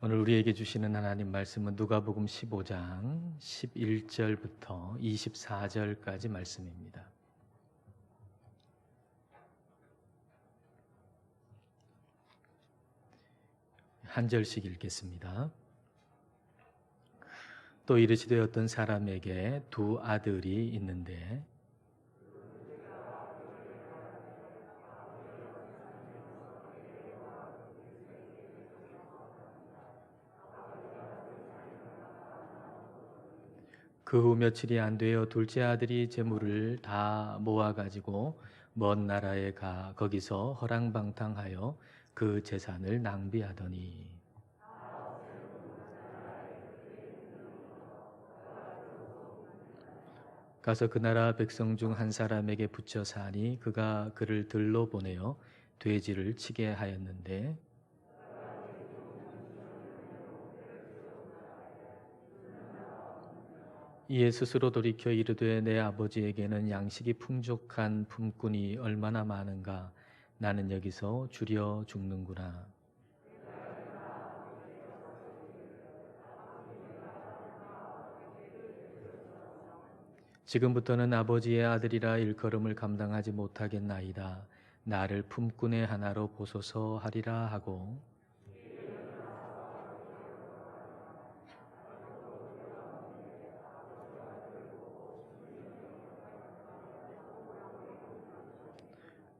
오늘 우리에게 주시는 하나님 말씀은 누가복음 15장 11절부터 24절까지 말씀입니다. 한 절씩 읽겠습니다. 또 이르시되 어떤 사람에게 두 아들이 있는데 그 후 며칠이 안 되어 둘째 아들이 재물을 다 모아가지고 먼 나라에 가 거기서 허랑방탕하여 그 재산을 낭비하더니 가서 그 나라 백성 중 한 사람에게 붙여 사니 그가 그를 들러 보내어 돼지를 치게 하였는데 이에 스스로 돌이켜 이르되 내 아버지에게는 양식이 풍족한 품꾼이 얼마나 많은가 나는 여기서 줄여 죽는구나. 지금부터는 아버지의 아들이라 일컬음을 감당하지 못하겠나이다. 나를 품꾼의 하나로 보소서 하리라 하고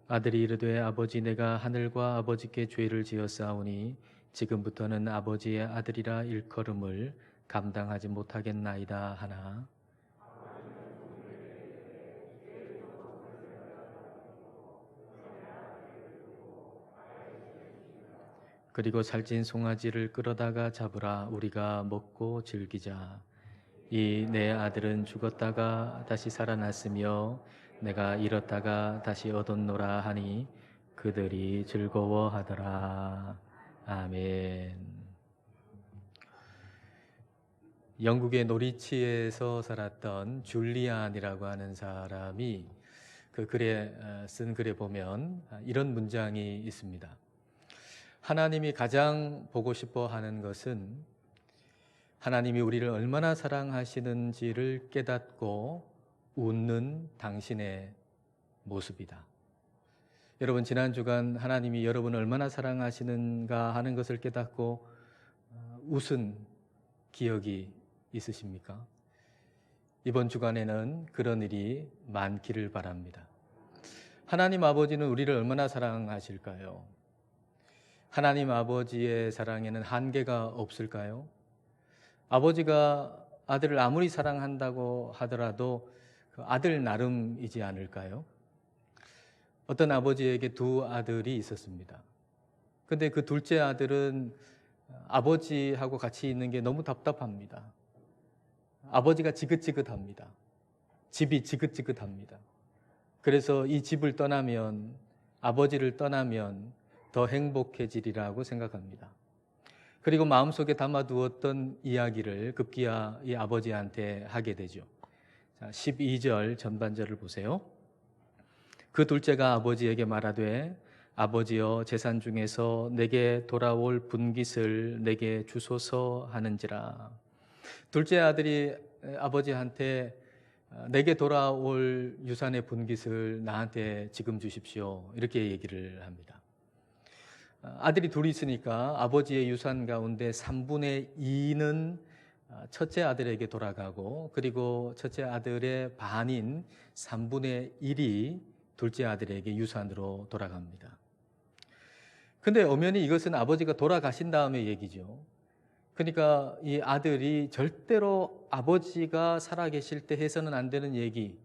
아들이 이르되 아버지 내가 하늘과 아버지께 죄를 지었사오니 지금부터는 아버지의 아들이라 일컬음을 감당하지 못하겠나이다 하나 그리고 살찐 송아지를 끌어다가 잡으라 우리가 먹고 즐기자. 이 내 아들은 죽었다가 다시 살아났으며 내가 잃었다가 다시 얻었노라 하니 그들이 즐거워하더라. 아멘. 영국의 노리치에서 살았던 줄리안이라고 하는 사람이 그 글에 쓴 글에 보면 이런 문장이 있습니다. 하나님이 가장 보고 싶어 하는 것은 하나님이 우리를 얼마나 사랑하시는지를 깨닫고 웃는 당신의 모습이다. 여러분 지난 주간 하나님이 여러분을 얼마나 사랑하시는가 하는 것을 깨닫고 웃은 기억이 있으십니까? 이번 주간에는 그런 일이 많기를 바랍니다. 하나님 아버지는 우리를 얼마나 사랑하실까요? 하나님 아버지의 사랑에는 한계가 없을까요? 아버지가 아들을 아무리 사랑한다고 하더라도 그 아들 나름이지 않을까요? 어떤 아버지에게 두 아들이 있었습니다. 근데 그 둘째 아들은 아버지하고 같이 있는 게 너무 답답합니다. 아버지가 지긋지긋합니다. 집이 지긋지긋합니다. 그래서 이 집을 떠나면, 아버지를 떠나면 더 행복해지리라고 생각합니다. 그리고 마음속에 담아두었던 이야기를 급기야 이 아버지한테 하게 되죠. 자, 12절 전반절을 보세요. 그 둘째가 아버지에게 말하되 아버지여 재산 중에서 내게 돌아올 분깃을 내게 주소서 하는지라. 둘째 아들이 아버지한테 내게 돌아올 유산의 분깃을 나한테 지금 주십시오. 이렇게 얘기를 합니다. 아들이 둘이 있으니까 아버지의 유산 가운데 3분의 2는 첫째 아들에게 돌아가고 그리고 첫째 아들의 반인 3분의 1이 둘째 아들에게 유산으로 돌아갑니다. 근데 엄연히 이것은 아버지가 돌아가신 다음의 얘기죠. 그러니까 이 아들이 절대로 아버지가 살아계실 때 해서는 안 되는 얘기,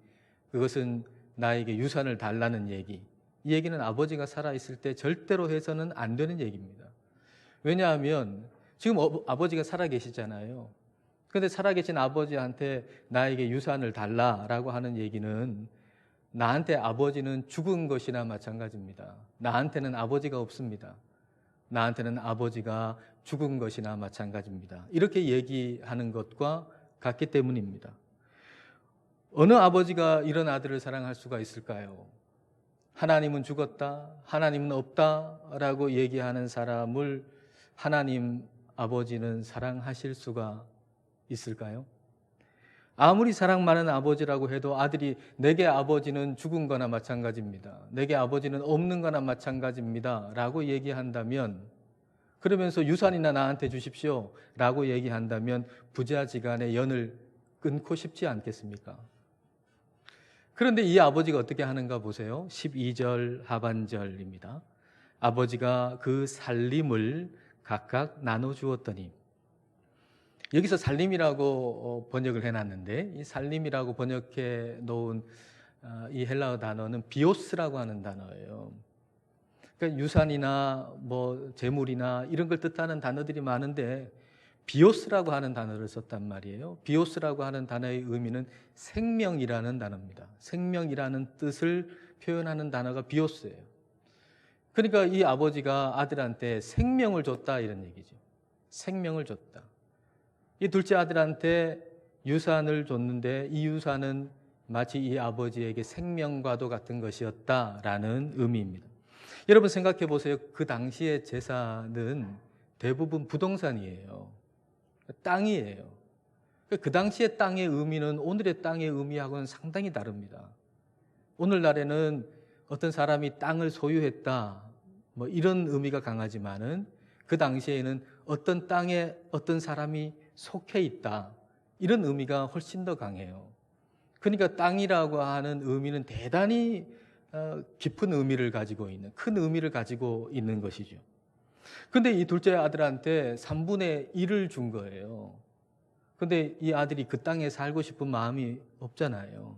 그것은 나에게 유산을 달라는 얘기, 이 얘기는 아버지가 살아있을 때 절대로 해서는 안 되는 얘기입니다. 왜냐하면 지금 아버지가 살아계시잖아요. 그런데 살아계신 아버지한테 나에게 유산을 달라라고 하는 얘기는 나한테 아버지는 죽은 것이나 마찬가지입니다. 나한테는 아버지가 없습니다. 나한테는 아버지가 죽은 것이나 마찬가지입니다. 이렇게 얘기하는 것과 같기 때문입니다. 어느 아버지가 이런 아들을 사랑할 수가 있을까요? 하나님은 죽었다, 하나님은 없다라고 얘기하는 사람을 하나님 아버지는 사랑하실 수가 있을까요? 아무리 사랑 많은 아버지라고 해도 아들이 내게 아버지는 죽은 거나 마찬가지입니다. 내게 아버지는 없는 거나 마찬가지입니다. 라고 얘기한다면, 그러면서 유산이나 나한테 주십시오. 라고 얘기한다면 부자지간의 연을 끊고 싶지 않겠습니까? 그런데 이 아버지가 어떻게 하는가 보세요. 12절 하반절입니다. 아버지가 그 살림을 각각 나눠주었더니, 여기서 살림이라고 번역을 해놨는데, 이 살림이라고 번역해 놓은 이 헬라어 단어는 비오스라고 하는 단어예요. 그러니까 유산이나 뭐 재물이나 이런 걸 뜻하는 단어들이 많은데 비오스라고 하는 단어를 썼단 말이에요. 비오스라고 하는 단어의 의미는 생명이라는 단어입니다. 생명이라는 뜻을 표현하는 단어가 비오스예요. 그러니까 이 아버지가 아들한테 생명을 줬다 이런 얘기죠. 생명을 줬다. 이 둘째 아들한테 유산을 줬는데 이 유산은 마치 이 아버지에게 생명과도 같은 것이었다라는 의미입니다. 여러분 생각해 보세요. 그 당시의 재산은 대부분 부동산이에요. 땅이에요. 그 당시의 땅의 의미는 오늘의 땅의 의미하고는 상당히 다릅니다. 오늘날에는 어떤 사람이 땅을 소유했다, 뭐 이런 의미가 강하지만은 그 당시에는 어떤 땅에 어떤 사람이 속해 있다, 이런 의미가 훨씬 더 강해요. 그러니까 땅이라고 하는 의미는 대단히 깊은 의미를 가지고 있는, 큰 의미를 가지고 있는 것이죠. 근데 이 둘째 아들한테 3분의 1을 준 거예요. 근데 이 아들이 그 땅에 살고 싶은 마음이 없잖아요.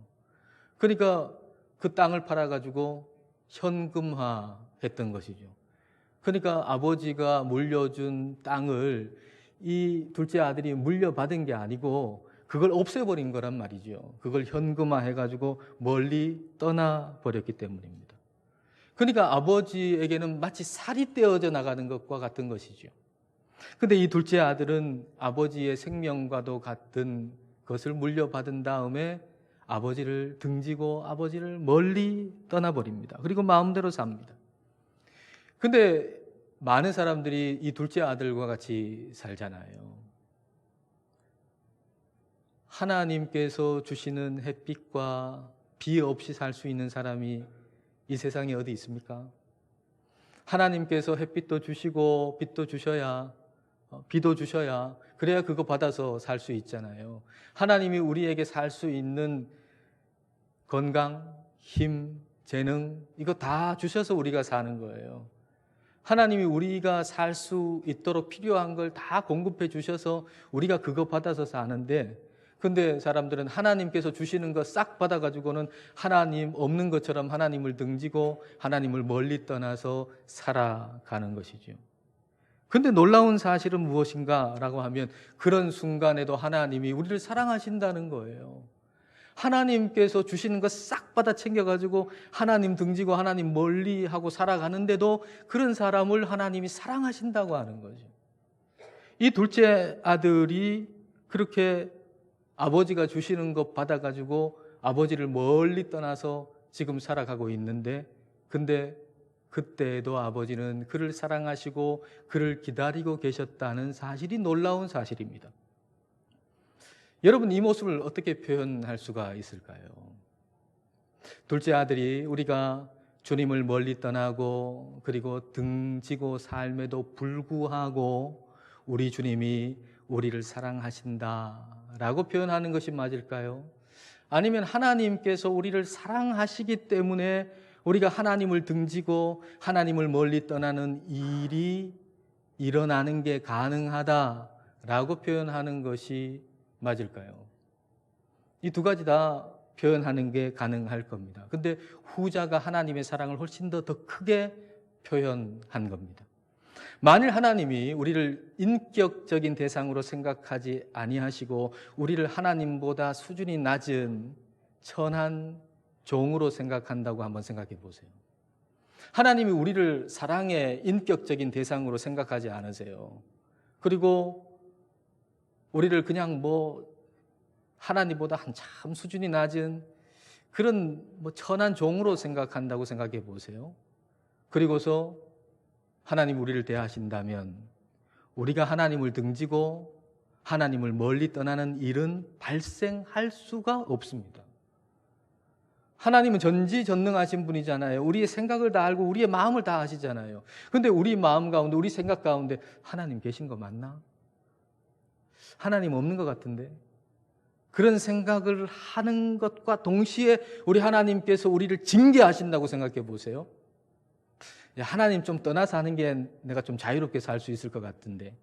그러니까 그 땅을 팔아가지고 현금화 했던 것이죠. 그러니까 아버지가 물려준 땅을 이 둘째 아들이 물려받은 게 아니고 그걸 없애버린 거란 말이죠. 그걸 현금화해가지고 멀리 떠나버렸기 때문입니다. 그러니까 아버지에게는 마치 살이 떼어져 나가는 것과 같은 것이죠. 근데 이 둘째 아들은 아버지의 생명과도 같은 것을 물려받은 다음에 아버지를 등지고 아버지를 멀리 떠나버립니다. 그리고 마음대로 삽니다. 근데 많은 사람들이 이 둘째 아들과 같이 살잖아요. 하나님께서 주시는 햇빛과 비 없이 살 수 있는 사람이 이 세상에 어디 있습니까? 하나님께서 햇빛도 주시고 빛도 주셔야, 비도 주셔야, 그래야 그거 받아서 살 수 있잖아요. 하나님이 우리에게 살 수 있는 건강, 힘, 재능, 이거 다 주셔서 우리가 사는 거예요. 하나님이 우리가 살 수 있도록 필요한 걸 다 공급해 주셔서 우리가 그거 받아서 사는데, 근데 사람들은 하나님께서 주시는 거 싹 받아가지고는 하나님 없는 것처럼 하나님을 등지고 하나님을 멀리 떠나서 살아가는 것이죠. 근데 놀라운 사실은 무엇인가 라고 하면 그런 순간에도 하나님이 우리를 사랑하신다는 거예요. 하나님께서 주시는 거 싹 받아 챙겨가지고 하나님 등지고 하나님 멀리 하고 살아가는데도 그런 사람을 하나님이 사랑하신다고 하는 거죠. 이 둘째 아들이 그렇게 아버지가 주시는 것 받아가지고 아버지를 멀리 떠나서 지금 살아가고 있는데, 근데 그때에도 아버지는 그를 사랑하시고 그를 기다리고 계셨다는 사실이 놀라운 사실입니다. 여러분, 이 모습을 어떻게 표현할 수가 있을까요? 둘째 아들이 우리가 주님을 멀리 떠나고 그리고 등지고 삶에도 불구하고 우리 주님이 우리를 사랑하신다라고 표현하는 것이 맞을까요? 아니면 하나님께서 우리를 사랑하시기 때문에 우리가 하나님을 등지고 하나님을 멀리 떠나는 일이 일어나는 게 가능하다라고 표현하는 것이 맞을까요? 이 두 가지 다 표현하는 게 가능할 겁니다. 근데 후자가 하나님의 사랑을 훨씬 더 크게 표현한 겁니다. 만일 하나님이 우리를 인격적인 대상으로 생각하지 아니하시고 우리를 하나님보다 수준이 낮은 천한 종으로 생각한다고 한번 생각해 보세요. 하나님이 우리를 사랑의 인격적인 대상으로 생각하지 않으세요. 그리고 우리를 그냥 하나님보다 한참 수준이 낮은 그런 천한 종으로 생각한다고 생각해 보세요. 그리고서 하나님 우리를 대하신다면 우리가 하나님을 등지고 하나님을 멀리 떠나는 일은 발생할 수가 없습니다. 하나님은 전지전능하신 분이잖아요. 우리의 생각을 다 알고 우리의 마음을 다 아시잖아요. 그런데 우리 마음 가운데, 우리 생각 가운데 하나님 계신 거 맞나? 하나님 없는 것 같은데? 그런 생각을 하는 것과 동시에 우리 하나님께서 우리를 징계하신다고 생각해 보세요. 하나님 좀 떠나서 하는 게 내가 좀 자유롭게 살 수 있을 것 같은데,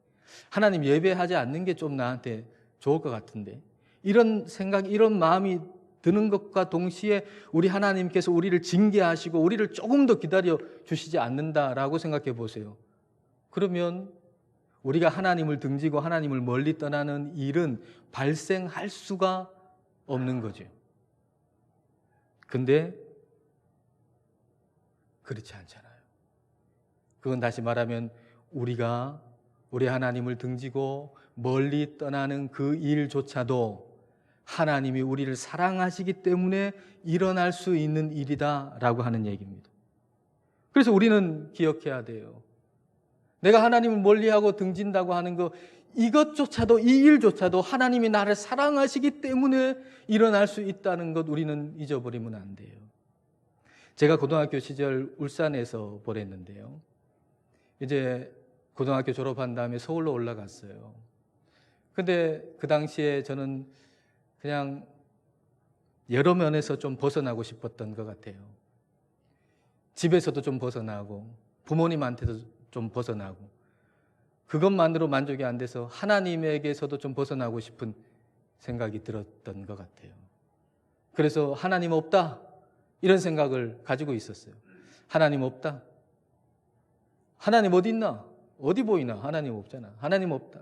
하나님 예배하지 않는 게 좀 나한테 좋을 것 같은데, 이런 생각, 이런 마음이 드는 것과 동시에 우리 하나님께서 우리를 징계하시고 우리를 조금 더 기다려 주시지 않는다라고 생각해 보세요. 그러면 우리가 하나님을 등지고 하나님을 멀리 떠나는 일은 발생할 수가 없는 거죠. 근데 그렇지 않잖아요. 그건 다시 말하면 우리가 우리 하나님을 등지고 멀리 떠나는 그 일조차도 하나님이 우리를 사랑하시기 때문에 일어날 수 있는 일이다라고 하는 얘기입니다. 그래서 우리는 기억해야 돼요. 내가 하나님을 멀리하고 등진다고 하는 거, 이것조차도, 이 일조차도 하나님이 나를 사랑하시기 때문에 일어날 수 있다는 것 우리는 잊어버리면 안 돼요. 제가 고등학교 시절 울산에서 보냈는데요. 이제 고등학교 졸업한 다음에 서울로 올라갔어요. 근데 그 당시에 저는 그냥 여러 면에서 좀 벗어나고 싶었던 것 같아요. 집에서도 좀 벗어나고 부모님한테도 좀 벗어나고, 그것만으로 만족이 안 돼서 하나님에게서도 좀 벗어나고 싶은 생각이 들었던 것 같아요. 그래서 하나님 없다, 이런 생각을 가지고 있었어요. 하나님 없다. 하나님 어디 있나? 어디 보이나? 하나님 없잖아. 하나님 없다.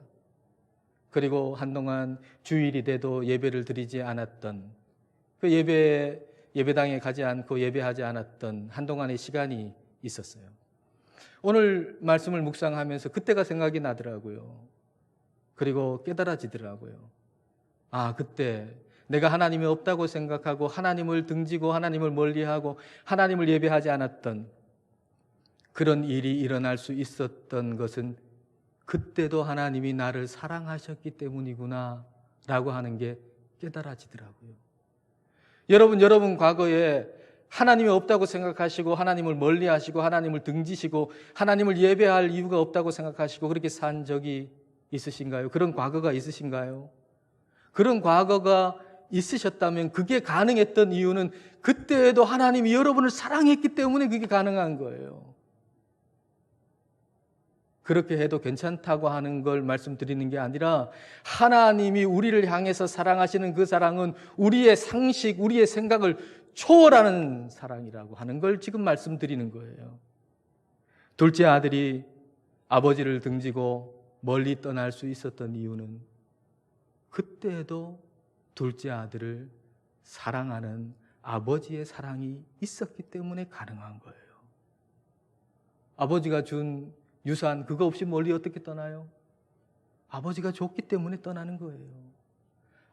그리고 한동안 주일이 돼도 예배를 드리지 않았던, 그 예배당에 가지 않고 예배하지 않았던 한동안의 시간이 있었어요. 오늘 말씀을 묵상하면서 그때가 생각이 나더라고요. 그리고 깨달아지더라고요. 아, 그때 내가 하나님이 없다고 생각하고 하나님을 등지고 하나님을 멀리하고 하나님을 예배하지 않았던 그런 일이 일어날 수 있었던 것은 그때도 하나님이 나를 사랑하셨기 때문이구나 라고 하는 게 깨달아지더라고요. 여러분 과거에 하나님이 없다고 생각하시고 하나님을 멀리하시고 하나님을 등지시고 하나님을 예배할 이유가 없다고 생각하시고 그렇게 산 적이 있으신가요? 그런 과거가 있으신가요? 그런 과거가 있으셨다면 그게 가능했던 이유는 그때에도 하나님이 여러분을 사랑했기 때문에 그게 가능한 거예요. 그렇게 해도 괜찮다고 하는 걸 말씀드리는 게 아니라, 하나님이 우리를 향해서 사랑하시는 그 사랑은 우리의 상식, 우리의 생각을 초월하는 사랑이라고 하는 걸 지금 말씀드리는 거예요. 둘째 아들이 아버지를 등지고 멀리 떠날 수 있었던 이유는 그때도 둘째 아들을 사랑하는 아버지의 사랑이 있었기 때문에 가능한 거예요. 아버지가 준 유산, 그거 없이 멀리 어떻게 떠나요? 아버지가 줬기 때문에 떠나는 거예요.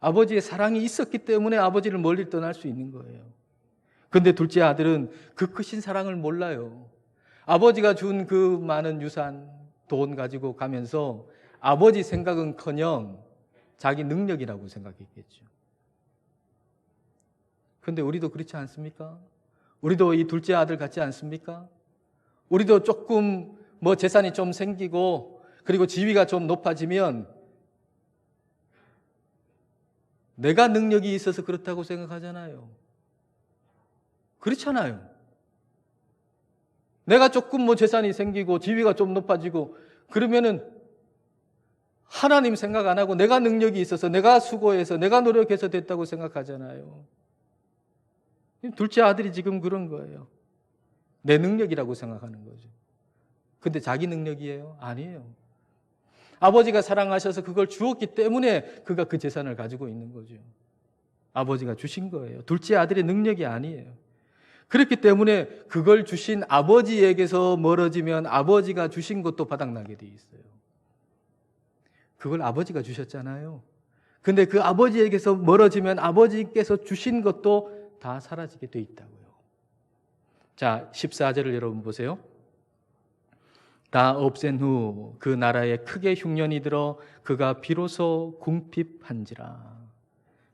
아버지의 사랑이 있었기 때문에 아버지를 멀리 떠날 수 있는 거예요. 그런데 둘째 아들은 그 크신 사랑을 몰라요. 아버지가 준 그 많은 유산, 돈 가지고 가면서 아버지 생각은커녕 자기 능력이라고 생각했겠죠. 그런데 우리도 그렇지 않습니까? 우리도 이 둘째 아들 같지 않습니까? 우리도 조금 재산이 좀 생기고 그리고 지위가 좀 높아지면 내가 능력이 있어서 그렇다고 생각하잖아요. 그렇잖아요. 내가 조금 재산이 생기고 지위가 좀 높아지고 그러면은 하나님 생각 안 하고 내가 능력이 있어서 내가 수고해서 내가 노력해서 됐다고 생각하잖아요. 둘째 아들이 지금 그런 거예요. 내 능력이라고 생각하는 거죠. 근데 자기 능력이에요? 아니에요. 아버지가 사랑하셔서 그걸 주었기 때문에 그가 그 재산을 가지고 있는 거죠. 아버지가 주신 거예요. 둘째 아들의 능력이 아니에요. 그렇기 때문에 그걸 주신 아버지에게서 멀어지면 아버지가 주신 것도 바닥나게 돼 있어요. 그걸 아버지가 주셨잖아요. 근데 그 아버지에게서 멀어지면 아버지께서 주신 것도 다 사라지게 돼 있다고요. 자, 14절을 여러분 보세요. 다 없앤 후 그 나라에 크게 흉년이 들어 그가 비로소 궁핍한지라.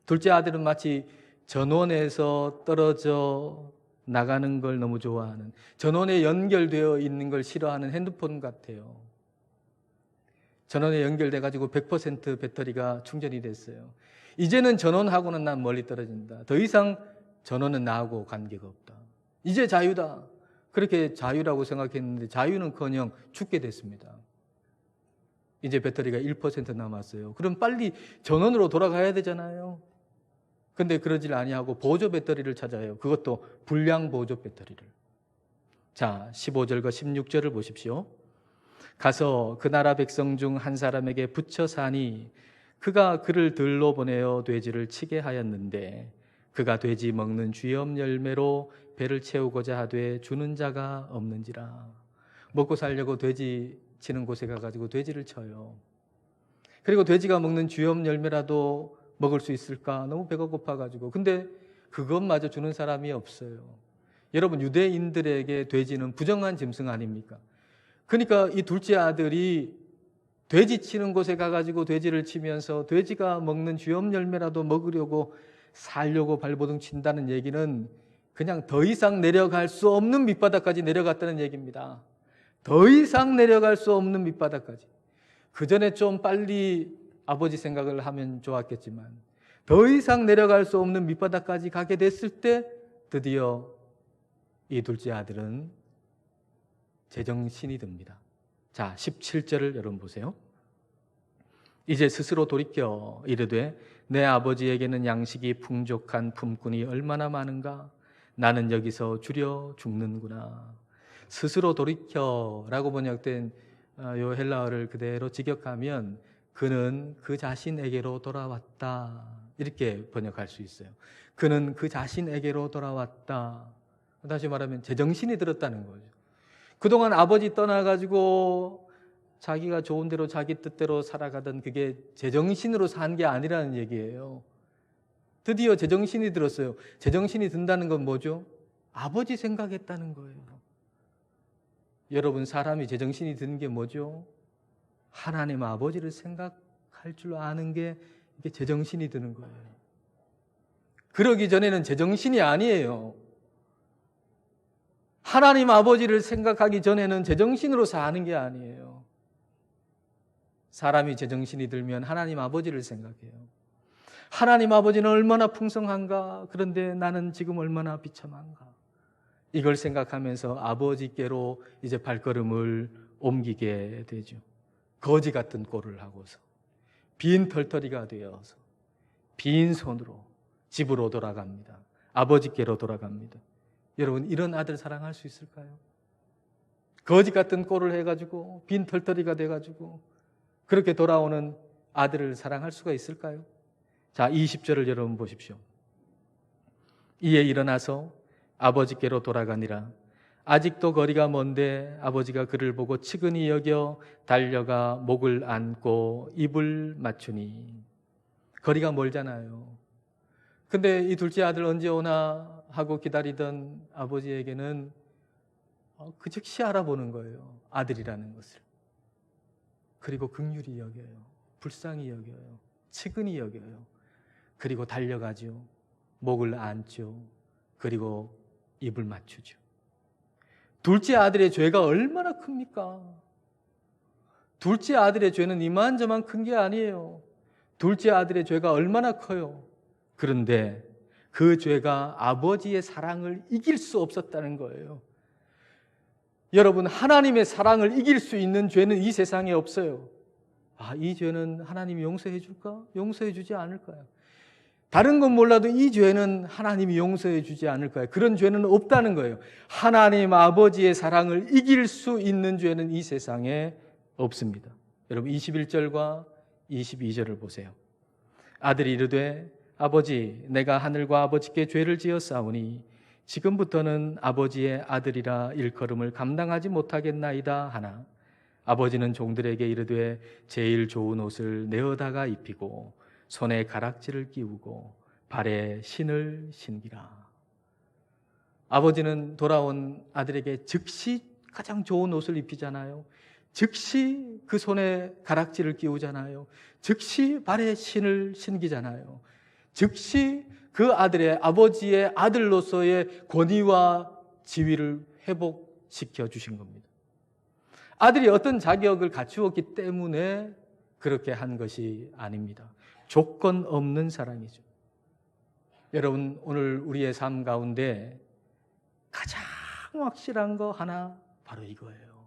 둘째 아들은 마치 전원에서 떨어져 나가는 걸 너무 좋아하는, 전원에 연결되어 있는 걸 싫어하는 핸드폰 같아요. 전원에 연결돼 가지고 100% 배터리가 충전이 됐어요. 이제는 전원하고는 난 멀리 떨어진다. 더 이상 전원은 나하고 관계가 없다. 이제 자유다. 그렇게 자유라고 생각했는데 자유는커녕 죽게 됐습니다. 이제 배터리가 1% 남았어요. 그럼 빨리 전원으로 돌아가야 되잖아요. 근데 그러질 아니하고 보조 배터리를 찾아요. 그것도 불량 보조 배터리를. 자, 15절과 16절을 보십시오. 가서 그 나라 백성 중 한 사람에게 붙여 사니 그가 그를 들로 보내어 돼지를 치게 하였는데 그가 돼지 먹는 쥐염 열매로 배를 채우고자 하되 주는 자가 없는지라. 먹고 살려고 돼지 치는 곳에 가가지고 돼지를 쳐요. 그리고 돼지가 먹는 쥐염 열매라도 먹을 수 있을까? 너무 배가 고파가지고. 근데 그것마저 주는 사람이 없어요. 여러분, 유대인들에게 돼지는 부정한 짐승 아닙니까? 그러니까 이 둘째 아들이 돼지 치는 곳에 가가지고 돼지를 치면서 돼지가 먹는 쥐염 열매라도 먹으려고 살려고 발버둥 친다는 얘기는 그냥 더 이상 내려갈 수 없는 밑바닥까지 내려갔다는 얘기입니다. 더 이상 내려갈 수 없는 밑바닥까지. 그 전에 좀 빨리 아버지 생각을 하면 좋았겠지만 더 이상 내려갈 수 없는 밑바닥까지 가게 됐을 때 드디어 이 둘째 아들은 제정신이 듭니다. 자, 17절을 여러분 보세요. 이제 스스로 돌이켜 이르되 내 아버지에게는 양식이 풍족한 품꾼이 얼마나 많은가? 나는 여기서 주려 죽는구나. 스스로 돌이켜라고 번역된 요 헬라어를 그대로 직역하면 그는 그 자신에게로 돌아왔다. 이렇게 번역할 수 있어요. 그는 그 자신에게로 돌아왔다. 다시 말하면 제정신이 들었다는 거죠. 그동안 아버지 떠나가지고 자기가 좋은 대로 자기 뜻대로 살아가던 그게 제정신으로 산 게 아니라는 얘기예요. 드디어 제정신이 들었어요. 제정신이 든다는 건 뭐죠? 아버지 생각했다는 거예요. 여러분, 사람이 제정신이 드는 게 뭐죠? 하나님 아버지를 생각할 줄 아는 게 이게 제정신이 드는 거예요. 그러기 전에는 제정신이 아니에요. 하나님 아버지를 생각하기 전에는 제정신으로 사는 게 아니에요. 사람이 제정신이 들면 하나님 아버지를 생각해요. 하나님 아버지는 얼마나 풍성한가? 그런데 나는 지금 얼마나 비참한가? 이걸 생각하면서 아버지께로 이제 발걸음을 옮기게 되죠. 거지 같은 꼴을 하고서 빈 털터리가 되어서 빈 손으로 집으로 돌아갑니다. 아버지께로 돌아갑니다. 여러분, 이런 아들 사랑할 수 있을까요? 거지 같은 꼴을 해가지고 빈 털터리가 돼가지고 그렇게 돌아오는 아들을 사랑할 수가 있을까요? 자, 20절을 여러분 보십시오. 이에 일어나서 아버지께로 돌아가니라. 아직도 거리가 먼데 아버지가 그를 보고 측은히 여겨 달려가 목을 안고 입을 맞추니. 거리가 멀잖아요. 근데 이 둘째 아들 언제 오나 하고 기다리던 아버지에게는 그 즉시 알아보는 거예요. 아들이라는 것을. 그리고 긍휼히 여겨요. 불쌍히 여겨요. 측은히 여겨요. 그리고 달려가죠. 목을 안죠. 그리고 입을 맞추죠. 둘째 아들의 죄가 얼마나 큽니까? 둘째 아들의 죄는 이만저만 큰 게 아니에요. 둘째 아들의 죄가 얼마나 커요. 그런데 그 죄가 아버지의 사랑을 이길 수 없었다는 거예요. 여러분, 하나님의 사랑을 이길 수 있는 죄는 이 세상에 없어요. 이 죄는 하나님이 용서해 줄까? 용서해 주지 않을까요? 다른 건 몰라도 이 죄는 하나님이 용서해 주지 않을까요? 그런 죄는 없다는 거예요. 하나님 아버지의 사랑을 이길 수 있는 죄는 이 세상에 없습니다. 여러분, 21절과 22절을 보세요. 아들이 이르되 아버지, 내가 하늘과 아버지께 죄를 지었사오니 지금부터는 아버지의 아들이라 일컬음을 감당하지 못하겠나이다 하나, 아버지는 종들에게 이르되 제일 좋은 옷을 내어다가 입히고 손에 가락지를 끼우고 발에 신을 신기라. 아버지는 돌아온 아들에게 즉시 가장 좋은 옷을 입히잖아요. 즉시 그 손에 가락지를 끼우잖아요. 즉시 발에 신을 신기잖아요. 즉시 그 아들의 아버지의 아들로서의 권위와 지위를 회복시켜 주신 겁니다. 아들이 어떤 자격을 갖추었기 때문에 그렇게 한 것이 아닙니다. 조건 없는 사랑이죠. 여러분, 오늘 우리의 삶 가운데 가장 확실한 거 하나 바로 이거예요.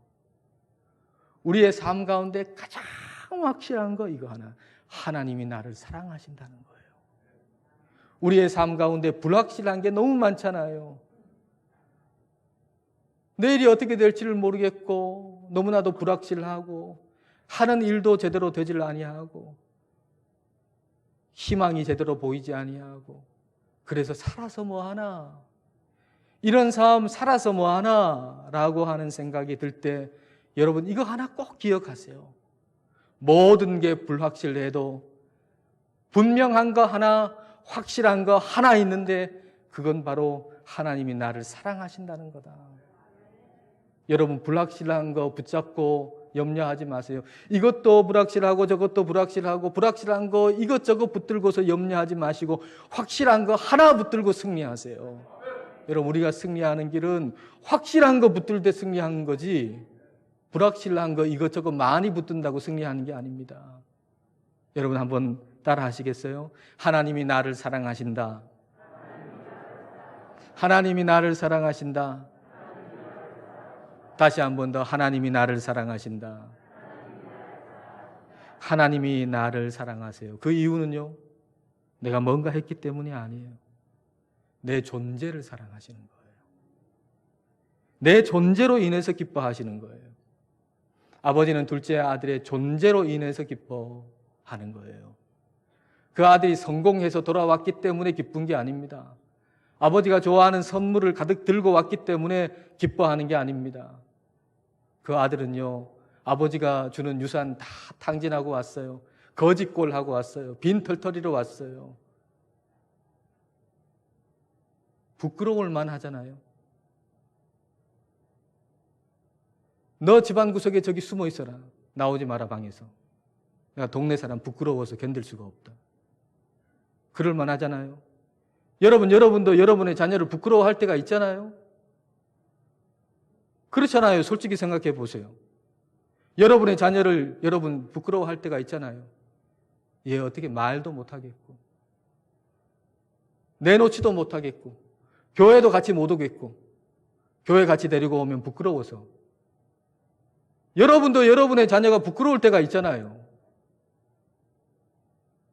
우리의 삶 가운데 가장 확실한 거 이거 하나. 하나님이 나를 사랑하신다는 거예요. 우리의 삶 가운데 불확실한 게 너무 많잖아요. 내일이 어떻게 될지를 모르겠고 너무나도 불확실하고 하는 일도 제대로 되질 아니하고 희망이 제대로 보이지 아니하고 그래서 살아서 뭐하나? 이런 삶 살아서 뭐하나? 라고 하는 생각이 들 때 여러분 이거 하나 꼭 기억하세요. 모든 게 불확실해도 분명한 거 하나, 확실한 거 하나 있는데 그건 바로 하나님이 나를 사랑하신다는 거다. 여러분 불확실한 거 붙잡고 염려하지 마세요. 이것도 불확실하고 저것도 불확실하고 불확실한 거 이것저것 붙들고서 염려하지 마시고 확실한 거 하나 붙들고 승리하세요. 여러분 우리가 승리하는 길은 확실한 거 붙들 때 승리하는 거지 불확실한 거 이것저것 많이 붙든다고 승리하는 게 아닙니다. 여러분 한번 따라 하시겠어요? 하나님이 나를 사랑하신다. 하나님이 나를 사랑하신다. 다시 한 번 더 하나님이 나를 사랑하신다. 하나님이 나를 사랑하세요. 그 이유는요, 내가 뭔가 했기 때문이 아니에요. 내 존재를 사랑하시는 거예요. 내 존재로 인해서 기뻐하시는 거예요. 아버지는 둘째 아들의 존재로 인해서 기뻐하는 거예요. 그 아들이 성공해서 돌아왔기 때문에 기쁜 게 아닙니다. 아버지가 좋아하는 선물을 가득 들고 왔기 때문에 기뻐하는 게 아닙니다. 그 아들은요, 아버지가 주는 유산 다 탕진하고 왔어요. 거짓골하고 왔어요. 빈털터리로 왔어요. 부끄러울 만하잖아요. 너 집안 구석에 저기 숨어 있어라. 나오지 마라 방에서. 내가 동네 사람 부끄러워서 견딜 수가 없다. 그럴 만하잖아요. 여러분도 여러분의 자녀를 부끄러워할 때가 있잖아요. 그렇잖아요. 솔직히 생각해 보세요. 여러분의 자녀를 여러분 부끄러워할 때가 있잖아요. 얘 어떻게 말도 못하겠고 내놓지도 못하겠고 교회도 같이 못 오겠고 교회 같이 데리고 오면 부끄러워서 여러분도 여러분의 자녀가 부끄러울 때가 있잖아요.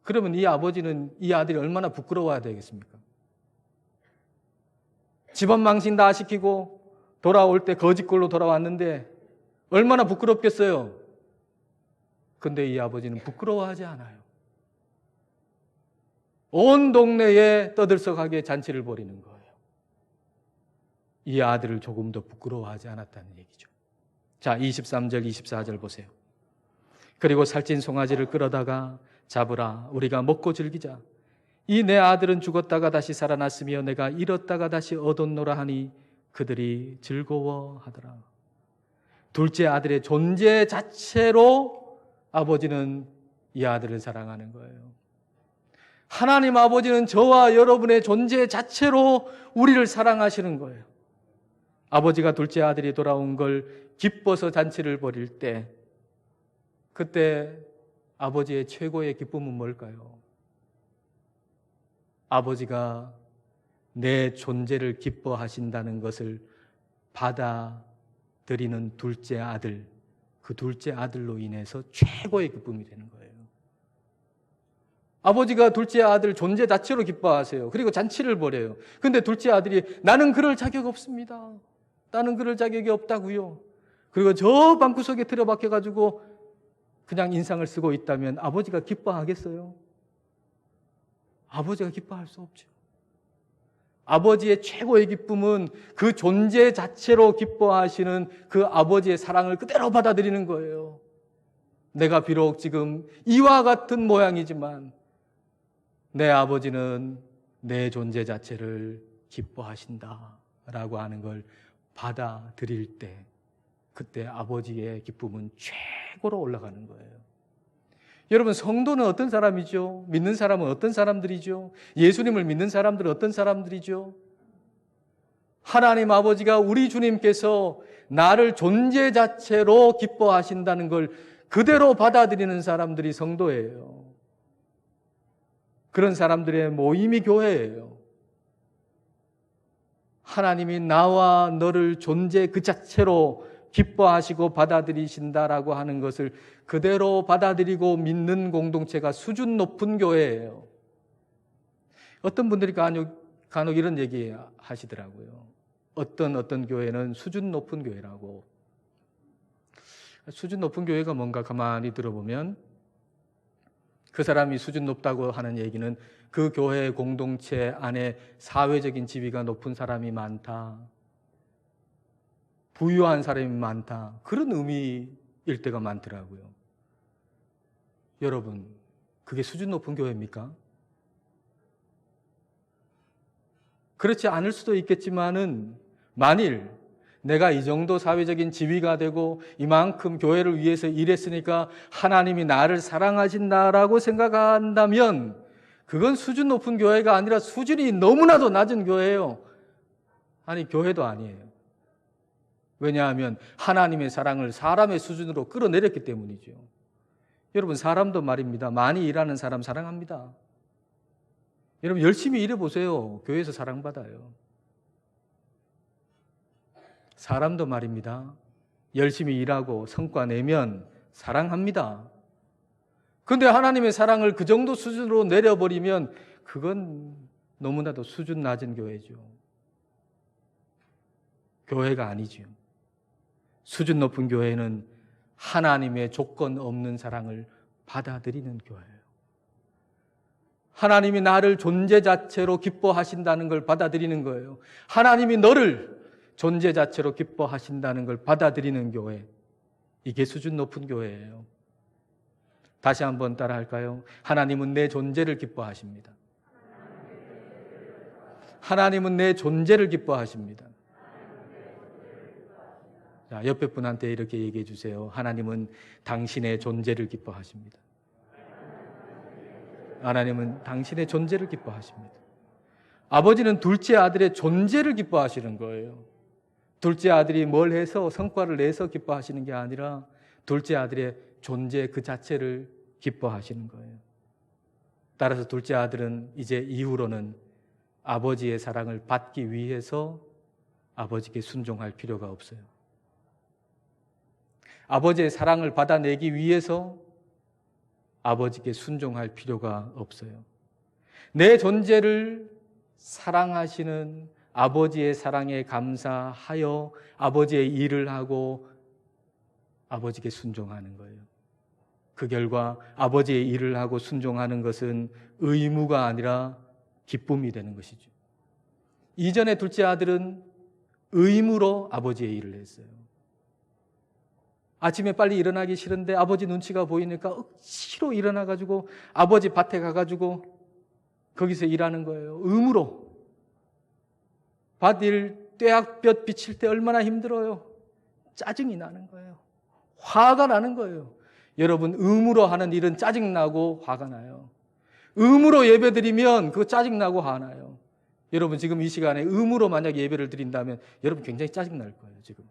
그러면 이 아버지는 이 아들이 얼마나 부끄러워야 되겠습니까? 집안 망신 다 시키고 돌아올 때 거짓골로 돌아왔는데 얼마나 부끄럽겠어요. 근데 이 아버지는 부끄러워하지 않아요. 온 동네에 떠들썩하게 잔치를 벌이는 거예요. 이 아들을 조금 더 부끄러워하지 않았다는 얘기죠. 자, 23절, 24절 보세요. 그리고 살찐 송아지를 끌어다가 잡으라. 우리가 먹고 즐기자. 이 내 아들은 죽었다가 다시 살아났으며 내가 잃었다가 다시 얻었노라 하니 그들이 즐거워하더라. 둘째 아들의 존재 자체로 아버지는 이 아들을 사랑하는 거예요. 하나님 아버지는 저와 여러분의 존재 자체로 우리를 사랑하시는 거예요. 아버지가 둘째 아들이 돌아온 걸 기뻐서 잔치를 벌일 때 그때 아버지의 최고의 기쁨은 뭘까요? 아버지가 내 존재를 기뻐하신다는 것을 받아들이는 둘째 아들, 그 둘째 아들로 인해서 최고의 기쁨이 되는 거예요. 아버지가 둘째 아들 존재 자체로 기뻐하세요. 그리고 잔치를 벌여요. 근데 둘째 아들이 나는 그럴 자격 없습니다. 나는 그럴 자격이 없다고요. 그리고 저 방구석에 틀어박혀가지고 그냥 인상을 쓰고 있다면 아버지가 기뻐하겠어요? 아버지가 기뻐할 수 없죠. 아버지의 최고의 기쁨은 그 존재 자체로 기뻐하시는 그 아버지의 사랑을 그대로 받아들이는 거예요. 내가 비록 지금 이와 같은 모양이지만 내 아버지는 내 존재 자체를 기뻐하신다라고 하는 걸 받아들일 때 그때 아버지의 기쁨은 최고로 올라가는 거예요. 여러분, 성도는 어떤 사람이죠? 믿는 사람은 어떤 사람들이죠? 예수님을 믿는 사람들은 어떤 사람들이죠? 하나님 아버지가, 우리 주님께서 나를 존재 자체로 기뻐하신다는 걸 그대로 받아들이는 사람들이 성도예요. 그런 사람들의 모임이 교회예요. 하나님이 나와 너를 존재 그 자체로 기뻐하시고 받아들이신다라고 하는 것을 그대로 받아들이고 믿는 공동체가 수준 높은 교회예요. 어떤 분들이 간혹 이런 얘기 하시더라고요. 어떤 교회는 수준 높은 교회라고. 수준 높은 교회가 뭔가 가만히 들어보면 그 사람이 수준 높다고 하는 얘기는 그 교회 공동체 안에 사회적인 지위가 높은 사람이 많다, 부유한 사람이 많다, 그런 의미일 때가 많더라고요. 여러분, 그게 수준 높은 교회입니까? 그렇지 않을 수도 있겠지만은 만일 내가 이 정도 사회적인 지위가 되고 이만큼 교회를 위해서 일했으니까 하나님이 나를 사랑하신다라고 생각한다면 그건 수준 높은 교회가 아니라 수준이 너무나도 낮은 교회예요. 아니, 교회도 아니에요. 왜냐하면 하나님의 사랑을 사람의 수준으로 끌어내렸기 때문이죠. 여러분, 사람도 말입니다. 많이 일하는 사람 사랑합니다. 여러분, 열심히 일해보세요. 교회에서 사랑받아요. 사람도 말입니다. 열심히 일하고 성과 내면 사랑합니다. 그런데 하나님의 사랑을 그 정도 수준으로 내려버리면 그건 너무나도 수준 낮은 교회죠. 교회가 아니죠. 수준 높은 교회는 하나님의 조건 없는 사랑을 받아들이는 교회예요. 하나님이 나를 존재 자체로 기뻐하신다는 걸 받아들이는 거예요. 하나님이 너를 존재 자체로 기뻐하신다는 걸 받아들이는 교회. 이게 수준 높은 교회예요. 다시 한번 따라 할까요? 하나님은 내 존재를 기뻐하십니다. 하나님은 내 존재를 기뻐하십니다. 자, 옆에 분한테 이렇게 얘기해 주세요. 하나님은 당신의 존재를 기뻐하십니다. 하나님은 당신의 존재를 기뻐하십니다. 아버지는 둘째 아들의 존재를 기뻐하시는 거예요. 둘째 아들이 뭘 해서 성과를 내서 기뻐하시는 게 아니라 둘째 아들의 존재 그 자체를 기뻐하시는 거예요. 따라서 둘째 아들은 이제 이후로는 아버지의 사랑을 받기 위해서 아버지께 순종할 필요가 없어요. 아버지의 사랑을 받아내기 위해서 아버지께 순종할 필요가 없어요. 내 존재를 사랑하시는 아버지의 사랑에 감사하여 아버지의 일을 하고 아버지께 순종하는 거예요. 그 결과 아버지의 일을 하고 순종하는 것은 의무가 아니라 기쁨이 되는 것이죠. 이전에 둘째 아들은 의무로 아버지의 일을 했어요. 아침에 빨리 일어나기 싫은데 아버지 눈치가 보이니까 억지로 일어나가지고 아버지 밭에 가가지고 거기서 일하는 거예요. 의무로. 밭일 떼약볕 비칠 때 얼마나 힘들어요. 짜증이 나는 거예요. 화가 나는 거예요. 여러분, 의무로 하는 일은 짜증나고 화가 나요. 의무로 예배드리면 그거 짜증나고 화나요. 여러분, 지금 이 시간에 의무로 만약 예배를 드린다면 여러분 굉장히 짜증날 거예요. 지금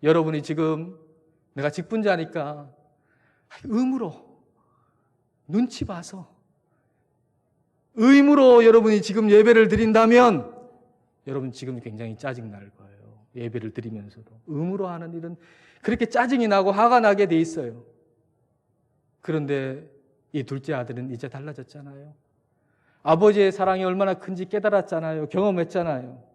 여러분이 지금 내가 직분자니까 의무로 눈치 봐서 의무로 여러분이 지금 예배를 드린다면 여러분 지금 굉장히 짜증날 거예요. 예배를 드리면서도 의무로 하는 일은 그렇게 짜증이 나고 화가 나게 돼 있어요. 그런데 이 둘째 아들은 이제 달라졌잖아요. 아버지의 사랑이 얼마나 큰지 깨달았잖아요. 경험했잖아요.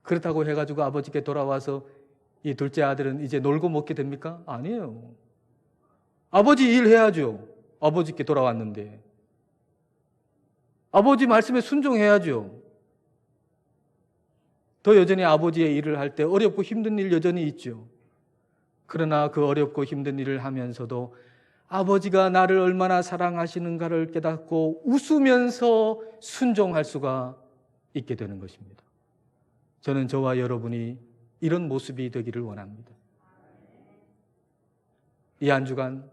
그렇다고 해가지고 아버지께 돌아와서 이 둘째 아들은 이제 놀고 먹게 됩니까? 아니에요. 아버지 일해야죠. 아버지께 돌아왔는데 아버지 말씀에 순종해야죠. 더 여전히 아버지의 일을 할 때 어렵고 힘든 일 여전히 있죠. 그러나 그 어렵고 힘든 일을 하면서도 아버지가 나를 얼마나 사랑하시는가를 깨닫고 웃으면서 순종할 수가 있게 되는 것입니다. 저는 저와 여러분이 이런 모습이 되기를 원합니다. 이 한 주간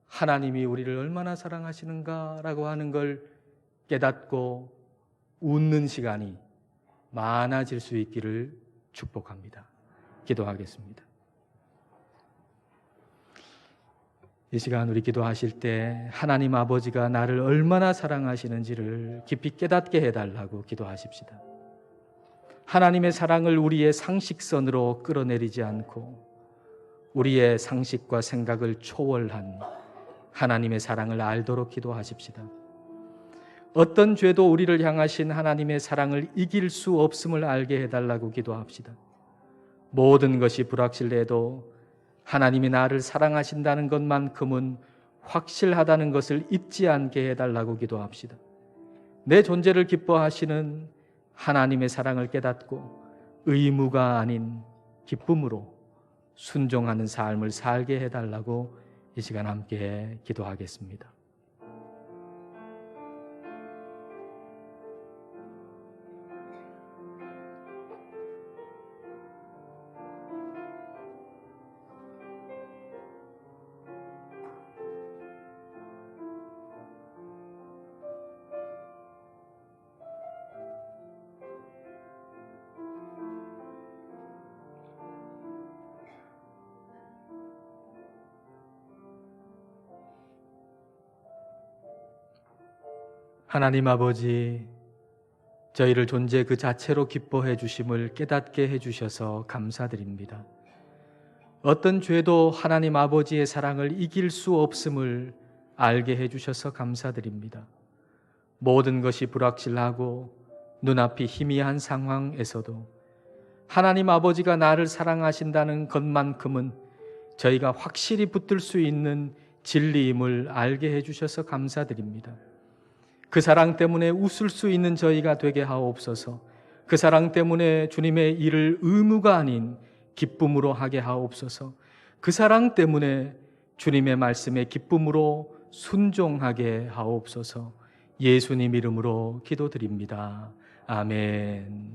하나님이 우리를 얼마나 사랑하시는가라고 하는 걸 깨닫고 웃는 시간이 많아질 수 있기를 축복합니다. 기도하겠습니다. 이 시간 우리 기도하실 때 하나님 아버지가 나를 얼마나 사랑하시는지를 깊이 깨닫게 해달라고 기도하십시다. 하나님의 사랑을 우리의 상식선으로 끌어내리지 않고 우리의 상식과 생각을 초월한 하나님의 사랑을 알도록 기도하십시다. 어떤 죄도 우리를 향하신 하나님의 사랑을 이길 수 없음을 알게 해달라고 기도합시다. 모든 것이 불확실해도 하나님이 나를 사랑하신다는 것만큼은 확실하다는 것을 잊지 않게 해달라고 기도합시다. 내 존재를 기뻐하시는 하나님의 사랑을 깨닫고 의무가 아닌 기쁨으로 순종하는 삶을 살게 해달라고 이 시간 함께 기도하겠습니다. 하나님 아버지, 저희를 존재 그 자체로 기뻐해 주심을 깨닫게 해 주셔서 감사드립니다. 어떤 죄도 하나님 아버지의 사랑을 이길 수 없음을 알게 해 주셔서 감사드립니다. 모든 것이 불확실하고 눈앞이 희미한 상황에서도 하나님 아버지가 나를 사랑하신다는 것만큼은 저희가 확실히 붙들 수 있는 진리임을 알게 해 주셔서 감사드립니다. 그 사랑 때문에 웃을 수 있는 저희가 되게 하옵소서. 그 사랑 때문에 주님의 일을 의무가 아닌 기쁨으로 하게 하옵소서. 그 사랑 때문에 주님의 말씀에 기쁨으로 순종하게 하옵소서. 예수님 이름으로 기도드립니다. 아멘.